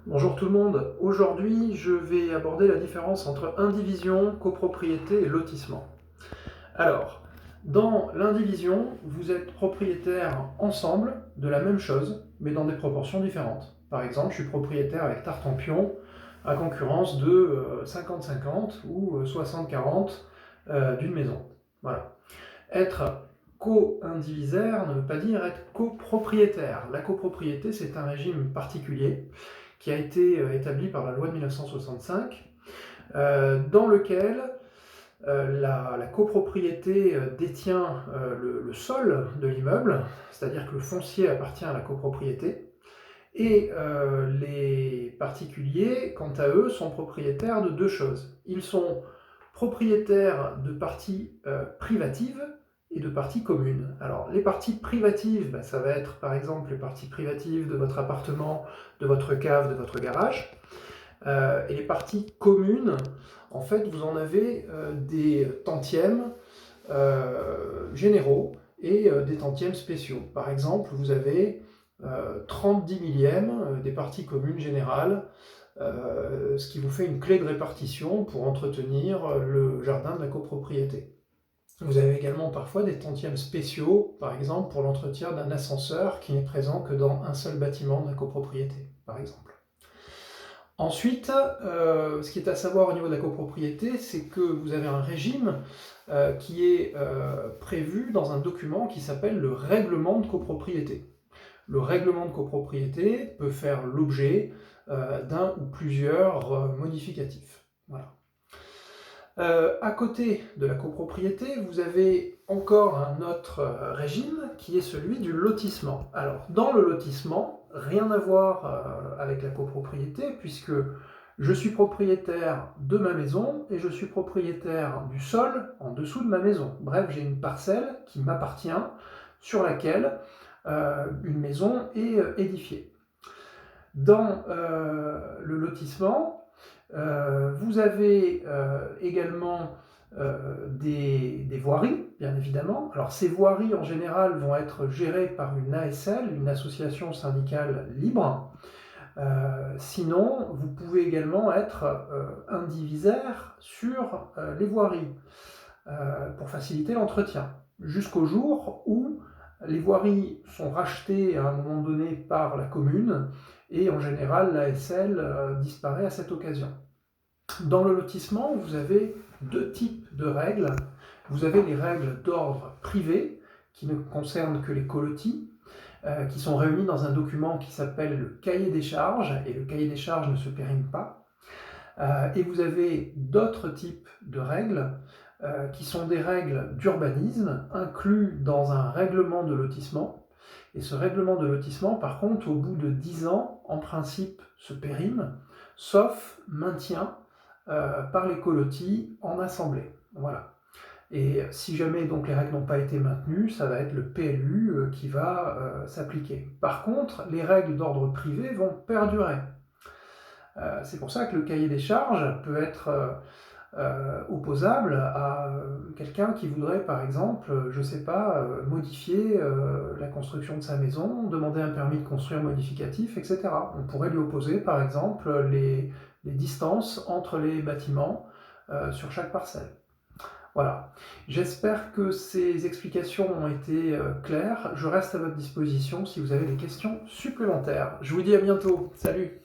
Bonjour tout le monde, aujourd'hui je vais aborder la différence entre indivision, copropriété et lotissement. Alors, dans l'indivision, vous êtes propriétaires ensemble de la même chose, mais dans des proportions différentes. Par exemple, je suis propriétaire avec Tartampion, à concurrence de 50-50 ou 60-40 d'une maison. Voilà. Être co-indivisaire ne veut pas dire être copropriétaire. La copropriété, c'est un régime particulier qui a été établi par la loi de 1965, dans lequel la copropriété détient le sol de l'immeuble, c'est-à-dire que le foncier appartient à la copropriété, et les particuliers, quant à eux, sont propriétaires de deux choses. Ils sont propriétaires de parties privatives et de parties communes. Alors, les parties privatives, ça va être par exemple les parties privatives de votre appartement, de votre cave, de votre garage. Et les parties communes, en fait, vous en avez des tantièmes généraux et des tantièmes spéciaux. Par exemple, vous avez 30 millièmes des parties communes générales, ce qui vous fait une clé de répartition pour entretenir le jardin de la copropriété. Vous avez également parfois des tantièmes spéciaux, par exemple pour l'entretien d'un ascenseur qui n'est présent que dans un seul bâtiment de la copropriété, par exemple. Ensuite, ce qui est à savoir au niveau de la copropriété, c'est que vous avez un régime qui est prévu dans un document qui s'appelle le règlement de copropriété. Le règlement de copropriété peut faire l'objet d'un ou plusieurs modificatifs. Voilà. À côté de la copropriété, vous avez encore un autre régime qui est celui du lotissement. Alors, dans le lotissement, rien à voir avec la copropriété, puisque je suis propriétaire de ma maison et je suis propriétaire du sol en dessous de ma maison. Bref, j'ai une parcelle qui m'appartient, sur laquelle une maison est édifiée. Dans le lotissement, vous avez également des voiries, bien évidemment. Alors ces voiries en général vont être gérées par une ASL, une association syndicale libre. Sinon, vous pouvez également être indivisaire sur les voiries pour faciliter l'entretien, jusqu'au jour où les voiries sont rachetées à un moment donné par la commune et en général l'ASL disparaît à cette occasion. Dans le lotissement, vous avez deux types de règles. Vous avez les règles d'ordre privé, qui ne concernent que les colotis, qui sont réunies dans un document qui s'appelle le cahier des charges, et le cahier des charges ne se périme pas. Et vous avez d'autres types de règles, qui sont des règles d'urbanisme, inclus dans un règlement de lotissement. Et ce règlement de lotissement, par contre, au bout de 10 ans, en principe, se périme, sauf maintien par les colotis en assemblée. Voilà. Et si jamais donc les règles n'ont pas été maintenues, ça va être le PLU qui va s'appliquer. Par contre, les règles d'ordre privé vont perdurer. C'est pour ça que le cahier des charges peut être opposable à quelqu'un qui voudrait, par exemple, je ne sais pas, modifier la construction de sa maison, demander un permis de construire modificatif, etc. On pourrait lui opposer, par exemple, les distances entre les bâtiments sur chaque parcelle. Voilà. J'espère que ces explications ont été claires. Je reste à votre disposition si vous avez des questions supplémentaires. Je vous dis à bientôt. Salut!